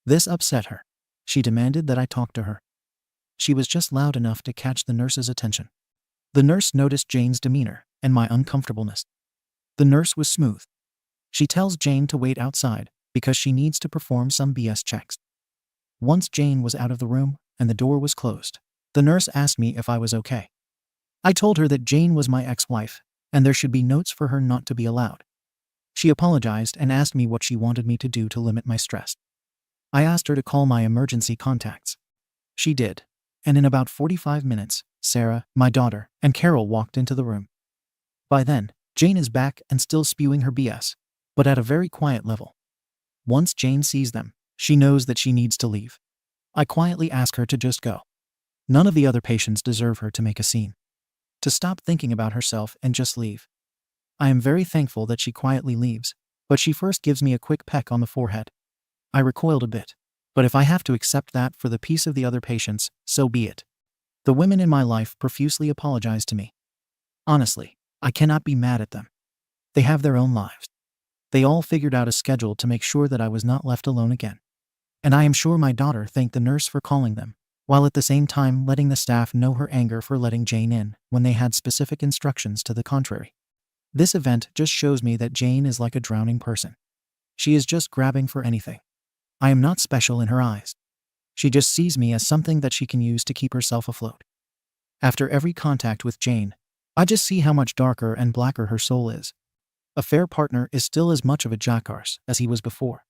This upset her. She demanded that I talk to her. She was just loud enough to catch the nurse's attention. The nurse noticed Jane's demeanor and my uncomfortableness. The nurse was smooth. She tells Jane to wait outside because she needs to perform some BS checks. Once Jane was out of the room and the door was closed, the nurse asked me if I was okay. I told her that Jane was my ex-wife and there should be notes for her not to be allowed. She apologized and asked me what she wanted me to do to limit my stress. I asked her to call my emergency contacts. She did, and in about 45 minutes, Sarah, my daughter, and Carol walked into the room. By then, Jane is back and still spewing her BS, but at a very quiet level. Once Jane sees them, she knows that she needs to leave. I quietly ask her to just go. None of the other patients deserve her to make a scene. To stop thinking about herself and just leave. I am very thankful that she quietly leaves, but she first gives me a quick peck on the forehead. I recoiled a bit, but if I have to accept that for the peace of the other patients, so be it. The women in my life profusely apologize to me. Honestly, I cannot be mad at them. They have their own lives. They all figured out a schedule to make sure that I was not left alone again. And I am sure my daughter thanked the nurse for calling them, while at the same time letting the staff know her anger for letting Jane in when they had specific instructions to the contrary. This event just shows me that Jane is like a drowning person. She is just grabbing for anything. I am not special in her eyes. She just sees me as something that she can use to keep herself afloat. After every contact with Jane, I just see how much darker and blacker her soul is. A fair partner is still as much of a jackass as he was before.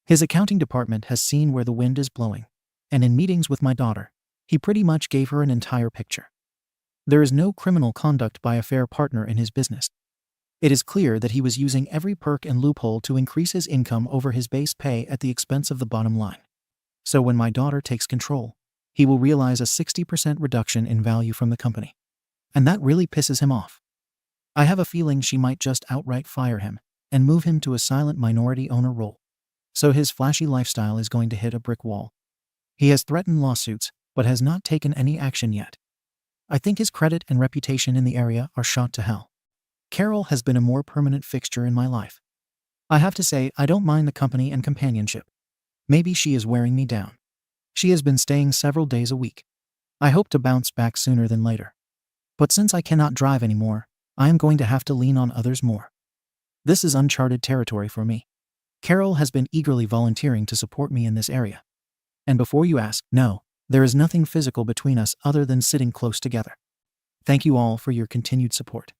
His accounting department has seen where the wind is blowing, and in meetings with my daughter, he pretty much gave her an entire picture. There is no criminal conduct by a fair partner in his business. It is clear that he was using every perk and loophole to increase his income over his base pay at the expense of the bottom line. So when my daughter takes control, he will realize a 60% reduction in value from the company. And that really pisses him off. I have a feeling she might just outright fire him and move him to a silent minority owner role. So his flashy lifestyle is going to hit a brick wall. He has threatened lawsuits, but has not taken any action yet. I think his credit and reputation in the area are shot to hell. Carol has been a more permanent fixture in my life. I have to say, I don't mind the company and companionship. Maybe she is wearing me down. She has been staying several days a week. I hope to bounce back sooner than later. But since I cannot drive anymore, I am going to have to lean on others more. This is uncharted territory for me. Carol has been eagerly volunteering to support me in this area. And before you ask, no, there is nothing physical between us other than sitting close together. Thank you all for your continued support.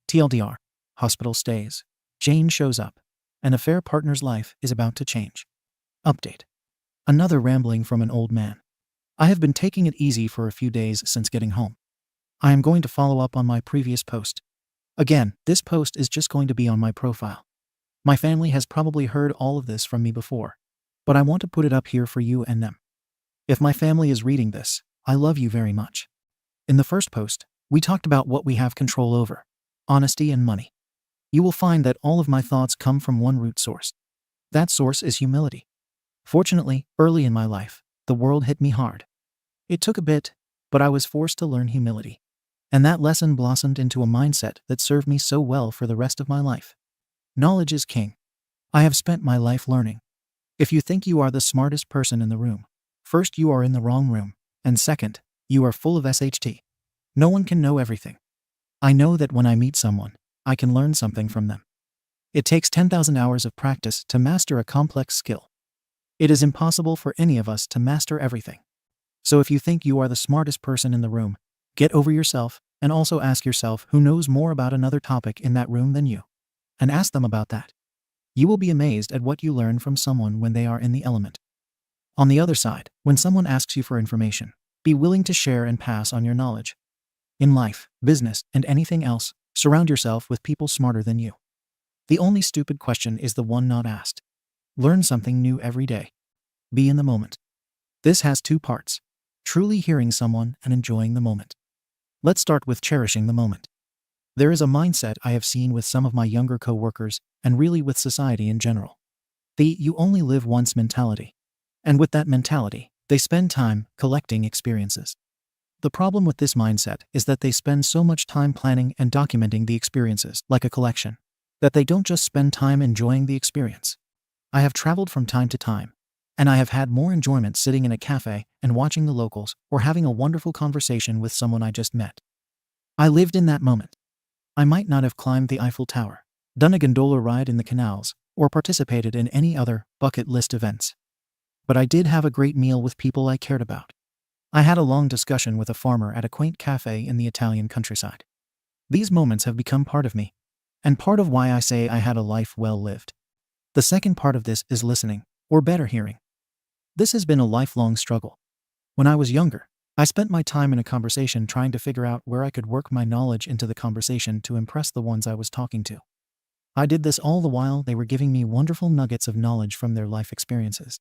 TLDR, hospital stays. Jane shows up. An affair partner's life is about to change. Update. Another rambling from an old man. I have been taking it easy for a few days since getting home. I am going to follow up on my previous post. Again, this post is just going to be on my profile. My family has probably heard all of this from me before, but I want to put it up here for you and them. If my family is reading this, I love you very much. In the first post, we talked about what we have control over: honesty and money. You will find that all of my thoughts come from one root source. That source is humility. Fortunately, early in my life, the world hit me hard. It took a bit, but I was forced to learn humility. And that lesson blossomed into a mindset that served me so well for the rest of my life. Knowledge is king. I have spent my life learning. If you think you are the smartest person in the room, first, you are in the wrong room, and second, you are full of SHT. No one can know everything. I know that when I meet someone, I can learn something from them. It takes 10,000 hours of practice to master a complex skill. It is impossible for any of us to master everything. So if you think you are the smartest person in the room, get over yourself and also ask yourself who knows more about another topic in that room than you. And ask them about that. You will be amazed at what you learn from someone when they are in the element. On the other side, when someone asks you for information, be willing to share and pass on your knowledge. In life, business, and anything else, surround yourself with people smarter than you. The only stupid question is the one not asked. Learn something new every day. Be in the moment. This has two parts: truly hearing someone and enjoying the moment. Let's start with cherishing the moment. There is a mindset I have seen with some of my younger co-workers, and really with society in general. The "you only live once" mentality. And with that mentality, they spend time collecting experiences. The problem with this mindset is that they spend so much time planning and documenting the experiences, like a collection, that they don't just spend time enjoying the experience. I have traveled from time to time, and I have had more enjoyment sitting in a cafe and watching the locals, or having a wonderful conversation with someone I just met. I lived in that moment. I might not have climbed the Eiffel Tower, done a gondola ride in the canals, or participated in any other bucket list events. But I did have a great meal with people I cared about. I had a long discussion with a farmer at a quaint cafe in the Italian countryside. These moments have become part of me, and part of why I say I had a life well lived. The second part of this is listening, or better, hearing. This has been a lifelong struggle. When I was younger, I spent my time in a conversation trying to figure out where I could work my knowledge into the conversation to impress the ones I was talking to. I did this all the while they were giving me wonderful nuggets of knowledge from their life experiences.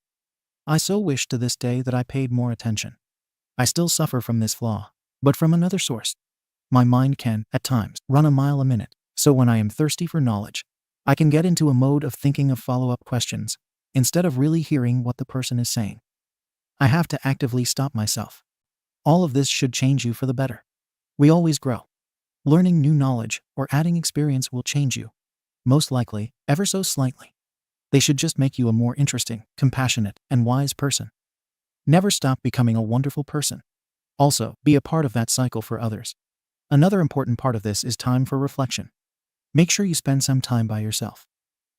I so wish to this day that I paid more attention. I still suffer from this flaw, but from another source. My mind can, at times, run a mile a minute, so when I am thirsty for knowledge, I can get into a mode of thinking of follow-up questions, instead of really hearing what the person is saying. I have to actively stop myself. All of this should change you for the better. We always grow. Learning new knowledge or adding experience will change you, most likely, ever so slightly. They should just make you a more interesting, compassionate, and wise person. Never stop becoming a wonderful person. Also, be a part of that cycle for others. Another important part of this is time for reflection. Make sure you spend some time by yourself.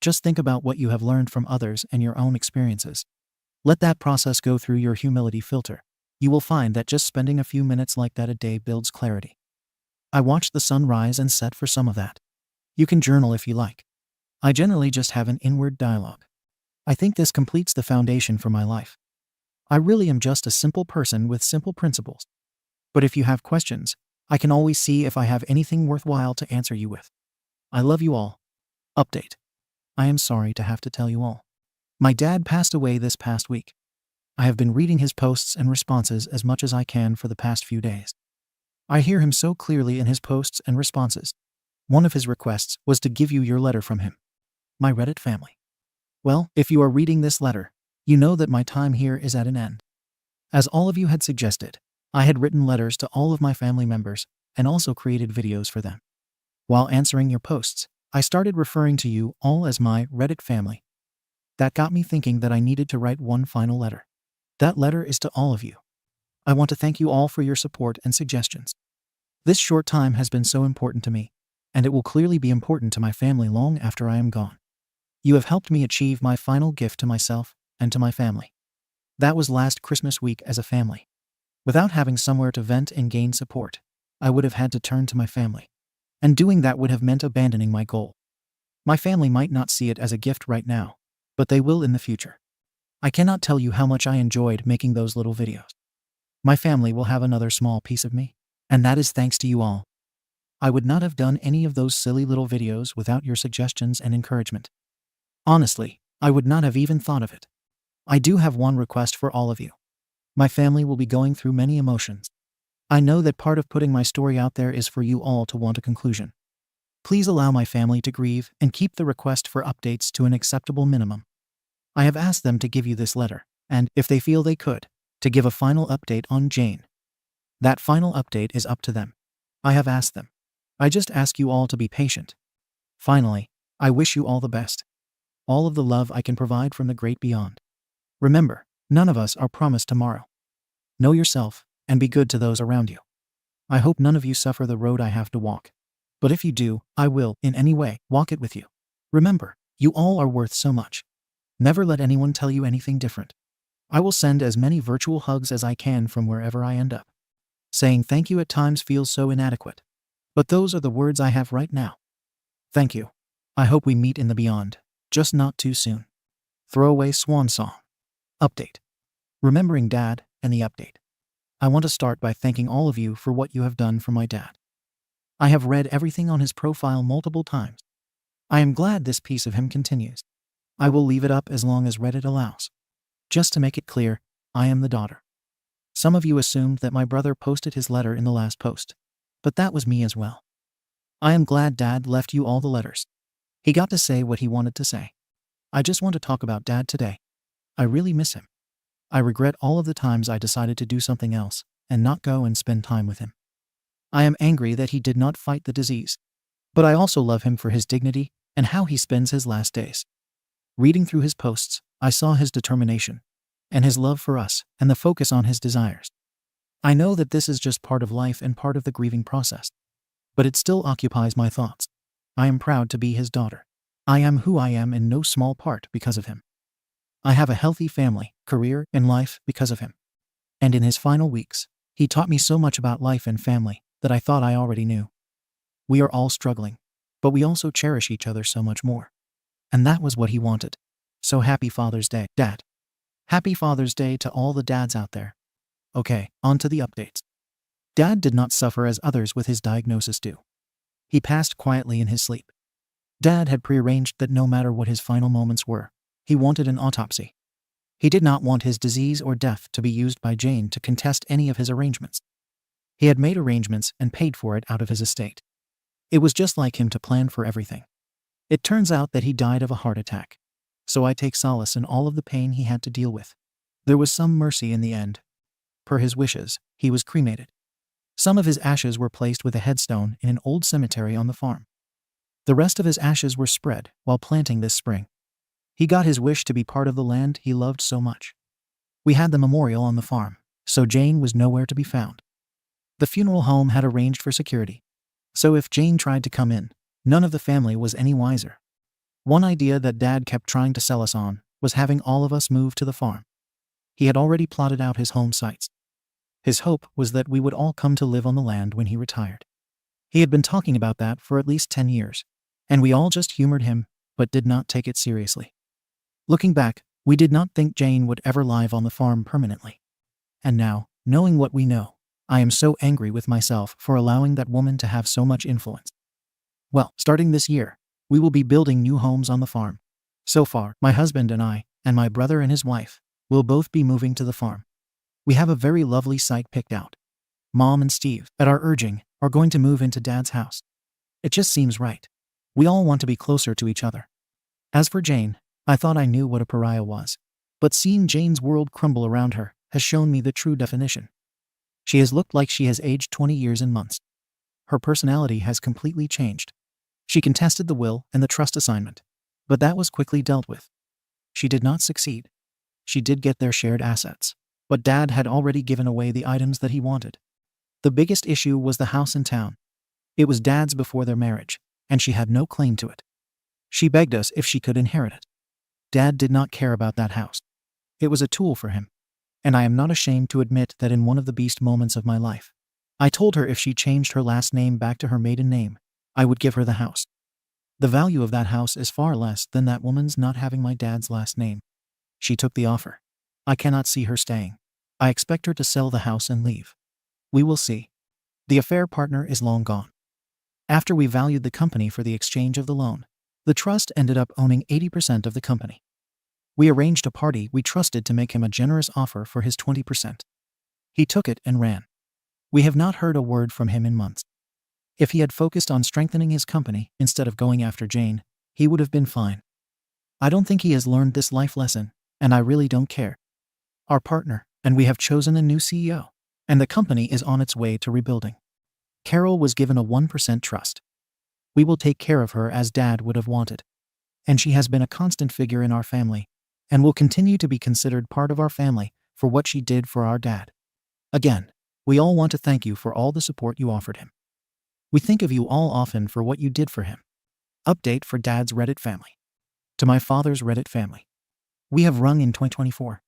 Just think about what you have learned from others and your own experiences. Let that process go through your humility filter. You will find that just spending a few minutes like that a day builds clarity. I watch the sun rise and set for some of that. You can journal if you like. I generally just have an inward dialogue. I think this completes the foundation for my life. I really am just a simple person with simple principles. But if you have questions, I can always see if I have anything worthwhile to answer you with. I love you all. Update. I am sorry to have to tell you all. My dad passed away this past week. I have been reading his posts and responses as much as I can for the past few days. I hear him so clearly in his posts and responses. One of his requests was to give you your letter from him. My Reddit family. Well, if you are reading this letter, you know that my time here is at an end. As all of you had suggested, I had written letters to all of my family members and also created videos for them. While answering your posts, I started referring to you all as my Reddit family. That got me thinking that I needed to write one final letter. That letter is to all of you. I want to thank you all for your support and suggestions. This short time has been so important to me, and it will clearly be important to my family long after I am gone. You have helped me achieve my final gift to myself and to my family. That was last Christmas week as a family. Without having somewhere to vent and gain support, I would have had to turn to my family. And doing that would have meant abandoning my goal. My family might not see it as a gift right now, but they will in the future. I cannot tell you how much I enjoyed making those little videos. My family will have another small piece of me, and that is thanks to you all. I would not have done any of those silly little videos without your suggestions and encouragement. Honestly, I would not have even thought of it. I do have one request for all of you. My family will be going through many emotions. I know that part of putting my story out there is for you all to want a conclusion. Please allow my family to grieve and keep the request for updates to an acceptable minimum. I have asked them to give you this letter, and, if they feel they could, to give a final update on Jane. That final update is up to them. I have asked them. I just ask you all to be patient. Finally, I wish you all the best. All of the love I can provide from the great beyond. Remember, none of us are promised tomorrow. Know yourself, and be good to those around you. I hope none of you suffer the road I have to walk. But if you do, I will, in any way, walk it with you. Remember, you all are worth so much. Never let anyone tell you anything different. I will send as many virtual hugs as I can from wherever I end up. Saying thank you at times feels so inadequate. But those are the words I have right now. Thank you. I hope we meet in the beyond, just not too soon. Throwaway swan song. Update. Remembering Dad and the update. I want to start by thanking all of you for what you have done for my dad. I have read everything on his profile multiple times. I am glad this piece of him continues. I will leave it up as long as Reddit allows. Just to make it clear, I am the daughter. Some of you assumed that my brother posted his letter in the last post, but that was me as well. I am glad Dad left you all the letters. He got to say what he wanted to say. I just want to talk about Dad today. I really miss him. I regret all of the times I decided to do something else and not go and spend time with him. I am angry that he did not fight the disease, but I also love him for his dignity and how he spends his last days. Reading through his posts, I saw his determination and his love for us and the focus on his desires. I know that this is just part of life and part of the grieving process, but it still occupies my thoughts. I am proud to be his daughter. I am who I am in no small part because of him. I have a healthy family, career, and life because of him. And in his final weeks, he taught me so much about life and family that I thought I already knew. We are all struggling, but we also cherish each other so much more. And that was what he wanted. So happy Father's Day, Dad. Happy Father's Day to all the dads out there. Okay, on to the updates. Dad did not suffer as others with his diagnosis do. He passed quietly in his sleep. Dad had prearranged that no matter what his final moments were, he wanted an autopsy. He did not want his disease or death to be used by Jane to contest any of his arrangements. He had made arrangements and paid for it out of his estate. It was just like him to plan for everything. It turns out that he died of a heart attack. So I take solace in all of the pain he had to deal with. There was some mercy in the end. Per his wishes, he was cremated. Some of his ashes were placed with a headstone in an old cemetery on the farm. The rest of his ashes were spread while planting this spring. He got his wish to be part of the land he loved so much. We had the memorial on the farm, so Jane was nowhere to be found. The funeral home had arranged for security, so if Jane tried to come in, none of the family was any wiser. One idea that Dad kept trying to sell us on was having all of us move to the farm. He had already plotted out his home sites. His hope was that we would all come to live on the land when he retired. He had been talking about that for at least 10 years, and we all just humored him, but did not take it seriously. Looking back, we did not think Jane would ever live on the farm permanently. And now, knowing what we know, I am so angry with myself for allowing that woman to have so much influence. Well, starting this year, we will be building new homes on the farm. So far, my husband and I, and my brother and his wife, will both be moving to the farm. We have a very lovely site picked out. Mom and Steve, at our urging, are going to move into Dad's house. It just seems right. We all want to be closer to each other. As for Jane, I thought I knew what a pariah was, but seeing Jane's world crumble around her has shown me the true definition. She has looked like she has aged 20 years and months. Her personality has completely changed. She contested the will and the trust assignment, but that was quickly dealt with. She did not succeed. She did get their shared assets, but Dad had already given away the items that he wanted. The biggest issue was the house in town. It was Dad's before their marriage, and she had no claim to it. She begged us if she could inherit it. Dad did not care about that house. It was a tool for him, and I am not ashamed to admit that in one of the beast moments of my life, I told her if she changed her last name back to her maiden name, I would give her the house. The value of that house is far less than that woman's not having my dad's last name. She took the offer. I cannot see her staying. I expect her to sell the house and leave. We will see. The affair partner is long gone. After we valued the company for the exchange of the loan, the trust ended up owning 80% of the company. We arranged a party we trusted to make him a generous offer for his 20%. He took it and ran. We have not heard a word from him in months. If he had focused on strengthening his company instead of going after Jane, he would have been fine. I don't think he has learned this life lesson, and I really don't care. Our partner, and we have chosen a new CEO, and the company is on its way to rebuilding. Carol was given a 1% trust. We will take care of her as Dad would have wanted. And she has been a constant figure in our family, and will continue to be considered part of our family for what she did for our dad. Again, we all want to thank you for all the support you offered him. We think of you all often for what you did for him. Update for Dad's Reddit family. To my father's Reddit family. We have rung in 2024.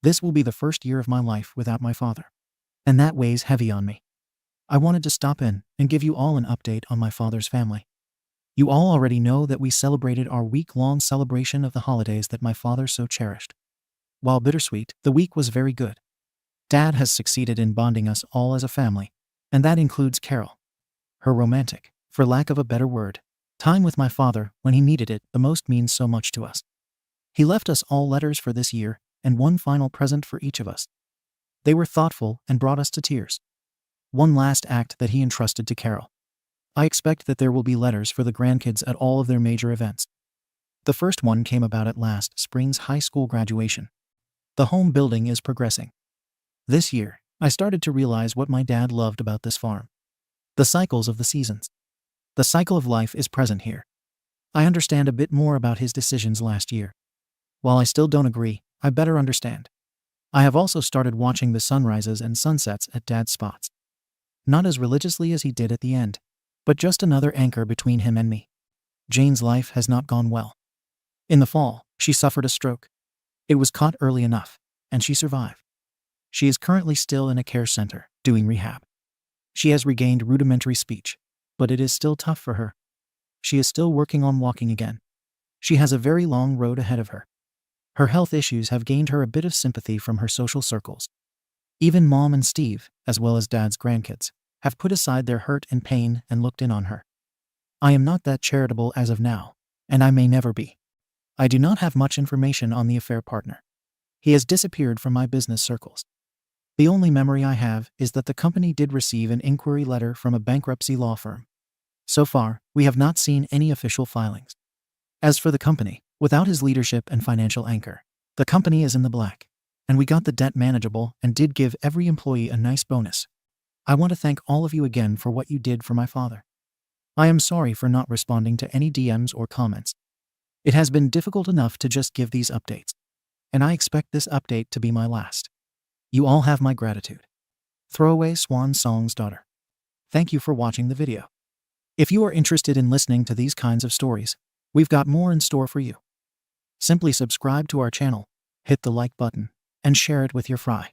This will be the first year of my life without my father, and that weighs heavy on me. I wanted to stop in and give you all an update on my father's family. You all already know that we celebrated our week-long celebration of the holidays that my father so cherished. While bittersweet, the week was very good. Dad has succeeded in bonding us all as a family, and that includes Carol. Her romantic, for lack of a better word, time with my father when he needed it the most means so much to us. He left us all letters for this year and one final present for each of us. They were thoughtful and brought us to tears. One last act that he entrusted to Carol. I expect that there will be letters for the grandkids at all of their major events. The first one came about at last spring's high school graduation. The home building is progressing. This year, I started to realize what my dad loved about this farm. The cycles of the seasons. The cycle of life is present here. I understand a bit more about his decisions last year. While I still don't agree, I better understand. I have also started watching the sunrises and sunsets at Dad's spots. Not as religiously as he did at the end, but just another anchor between him and me. Jane's life has not gone well. In the fall, she suffered a stroke. It was caught early enough, and she survived. She is currently still in a care center, doing rehab. She has regained rudimentary speech, but it is still tough for her. She is still working on walking again. She has a very long road ahead of her. Her health issues have gained her a bit of sympathy from her social circles. Even Mom and Steve, as well as Dad's grandkids, have put aside their hurt and pain and looked in on her. I am not that charitable as of now, and I may never be. I do not have much information on the affair partner. He has disappeared from my business circles. The only memory I have is that the company did receive an inquiry letter from a bankruptcy law firm. So far, we have not seen any official filings. As for the company, without his leadership and financial anchor, the company is in the black, and we got the debt manageable and did give every employee a nice bonus. I want to thank all of you again for what you did for my father. I am sorry for not responding to any DMs or comments. It has been difficult enough to just give these updates, and I expect this update to be my last. You all have my gratitude. Throwaway Swan Song's daughter. Thank you for watching the video. If you are interested in listening to these kinds of stories, we've got more in store for you. Simply subscribe to our channel, hit the like button, and share it with your fry.